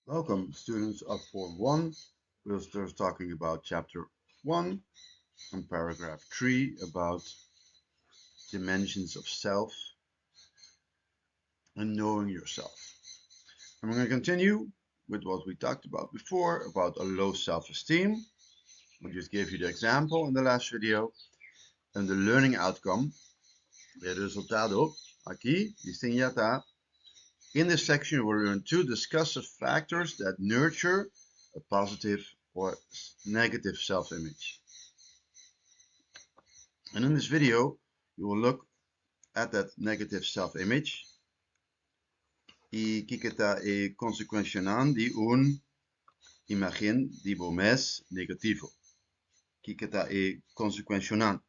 Welcome, students of Form 1. We'll start talking about Chapter 1 and Paragraph 3 about dimensions of self and knowing yourself. And we're going to continue with what we talked about before about a low self-esteem. I just gave you the example in the last video. And the learning outcome, el resultado, aquí, dice ya está. In this section, we'll learn to discuss the factors that nurture a positive or negative self-image. And in this video, you will look at that negative self-image y kikita e consecuencianan di un imagen di bomes negativo. Kikita e consecuencianan.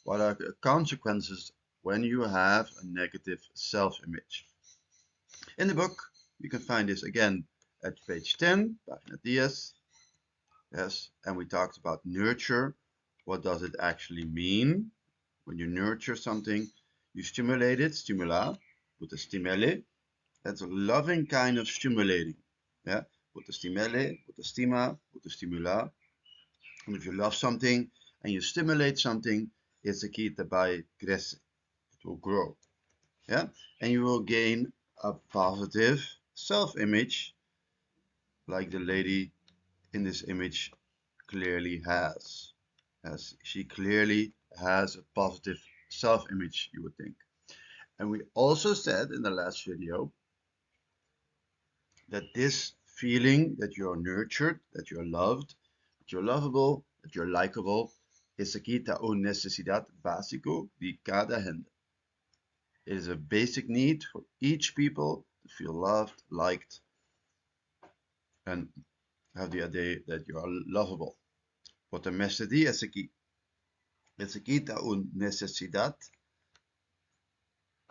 What are the consequences when you have a negative self-image? In the book, you can find this again at page 10, página 10. Yes, and we talked about nurture. What does it actually mean? When you nurture something, you stimulate it, stimula, with the stimele. That's a loving kind of stimulating. Yeah, with the stimele, with the stima, with the stimula. And if you love something and you stimulate something, it's a key by cresce. It will grow. Yeah, and you will gain a positive self-image, like the lady in this image clearly has. As she clearly has a positive self-image, you would think. And we also said in the last video that this feeling that you're nurtured, that you're loved, that you're lovable, that you're likable, es aquí está una necesidad básico de cada gente. It is a basic need for each people to feel loved, liked, and have the idea that you are lovable. What a necesidad es aquí. Es aquí está una necesidad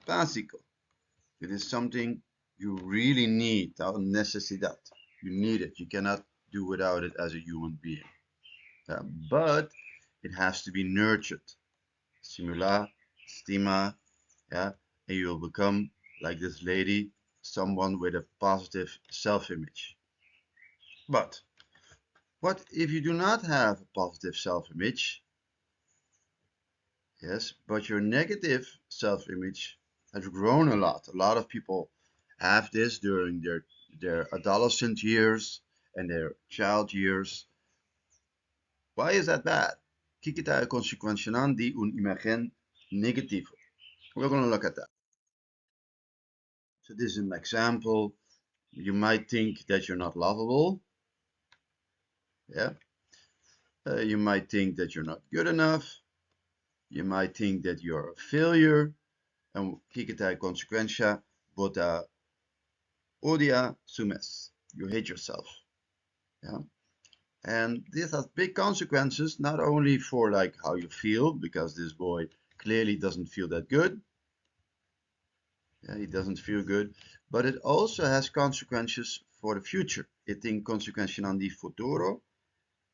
básico. It is something you really need, a necesidad. You need it. You cannot do without it as a human being. But it has to be nurtured. Stimula, stima, yeah, and you will become like this lady, someone with a positive self-image. But what if you do not have a positive self-image? Yes, but your negative self-image has grown a lot. A lot of people have this during their adolescent years and their child years. Why is that bad? Kikita consequencionan di un imagen negativo. We're going to look at that. So this is an example. You might think that you're not lovable. Yeah. You might think that you're not good enough. You might think that you're a failure. And kikita consequencia bota odia sumes. You hate yourself. Yeah. And this has big consequences, not only for like how you feel, because this boy clearly doesn't feel that good. Yeah, he doesn't feel good, but it also has consequences for the future. It tem consequências di futuro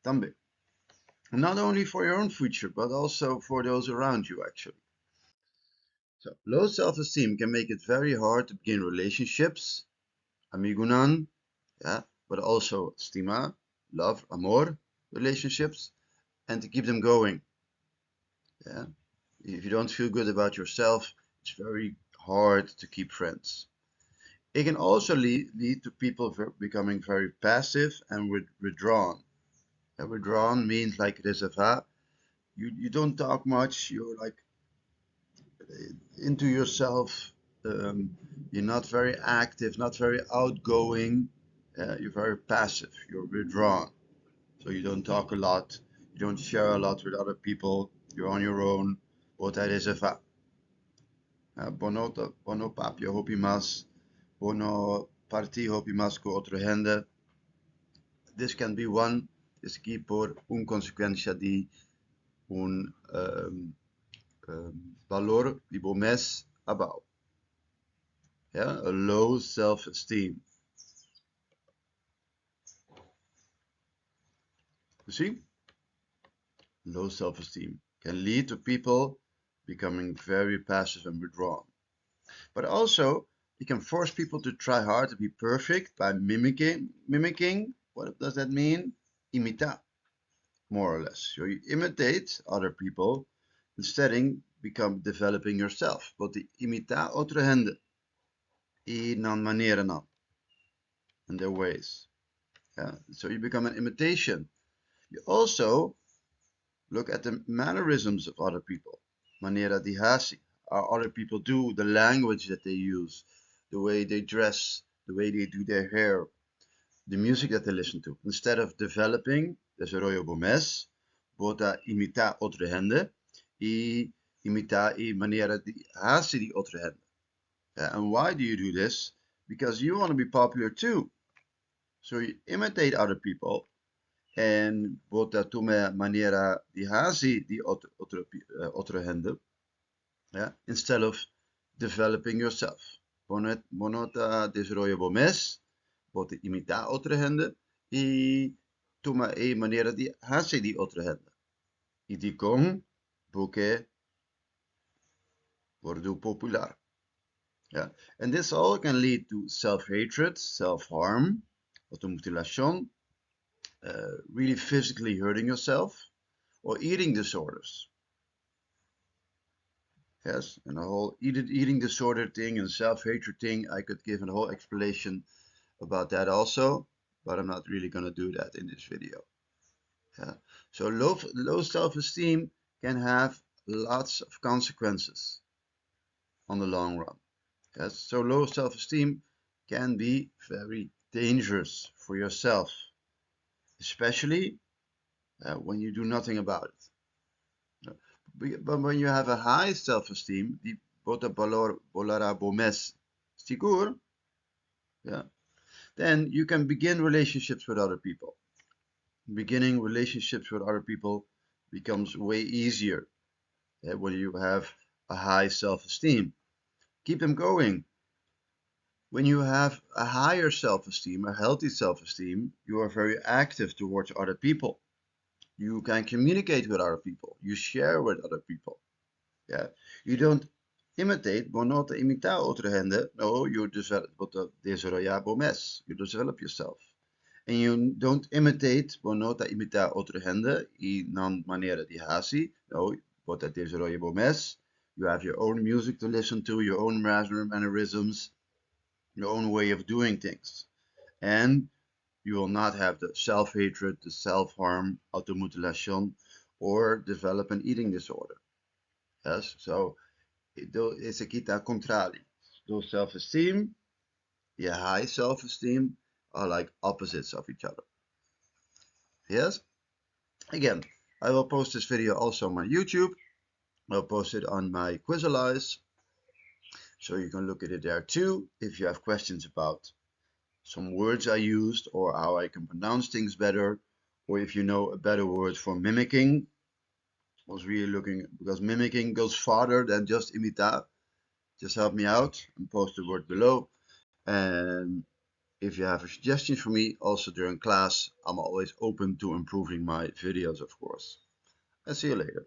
também. Not only for your own future, but also for those around you, actually. So, low self-esteem can make it very hard to begin relationships, amigunan, yeah, but also stima, love, amor, relationships, and to keep them going. Yeah, if you don't feel good about yourself, it's very hard to keep friends. It can also lead to people becoming very passive and withdrawn. And withdrawn means like reserva. You don't talk much. You're like into yourself. You're not very active, not very outgoing. You're very passive. You're withdrawn. So you don't talk a lot. You don't share a lot with other people. You're on your own. Bota reserva. Bono papio hopi mas. Bono parti hopi mas con otra gente. This can be one, is aquí por un consecuencia de un valor de bomes abajo. Yeah, a low self-esteem. You see? Low self-esteem can lead to people becoming very passive and withdrawn. But also, You can force people to try hard to be perfect by mimicking. What does that mean? Imita, more or less. So you imitate other people instead of become developing yourself. But the imita otra gente y non maniera no, and their ways. Yeah. So you become an imitation. You also look at the mannerisms of other people. Maniera di hasi. How other people do, the language that they use, the way they dress, the way they do their hair, the music that they listen to. Instead of developing, desarrollo Gomez, bota imita otra gente y imita y maniera di hasi di otra gente. And why do you do this? Because you want to be popular too. So you imitate other people and bota tu maniera di hasi di otra gente, yeah, instead of developing yourself. Bonota desarrollo Gomez, bota imita otra gente y toma e maniera di hace di otra gente. Y di con porque wordu popular. Yeah. And this all can lead to self-hatred, self-harm, automutilation, really physically hurting yourself, or eating disorders. Yes, and the whole eating disorder thing and self-hatred thing, I could give a whole explanation about that also, but I'm not really going to do that in this video. Yeah. So low self-esteem can have lots of consequences on the long run. Yes. So low self-esteem can be very dangerous for yourself, especially when you do nothing about it. But when you have a high self-esteem, the bolara bomes stigur, yeah, then you can begin relationships with other people. Beginning relationships with other people becomes way easier when you have a high self-esteem. Keep them going. When you have a higher self-esteem, a healthy self-esteem, you are very active towards other people. You can communicate with other people. You share with other people. Yeah, you don't imitate, but not imitar otra gente. No, you develop, you develop yourself. And you don't imitate, but not imitar otra gente y non manera di hasi. No, but that desarrollo mes. You have your own music to listen to, your own mannerisms, your own way of doing things. And you will not have the self-hatred, the self-harm, automutilation, or develop an eating disorder. Yes, so it's a kita contrari. Low self-esteem, yeah, high self-esteem are like opposites of each other. Yes? Again, I will post this video also on my YouTube. I'll post it on my Quizalize, so you can look at it there too if you have questions about some words I used or how I can pronounce things better, or if you know a better word for mimicking. I was really looking, because mimicking goes farther than just imitar. Just help me out and post the word below. And if you have a suggestion for me also during class, I'm always open to improving my videos, of course. I'll see you later.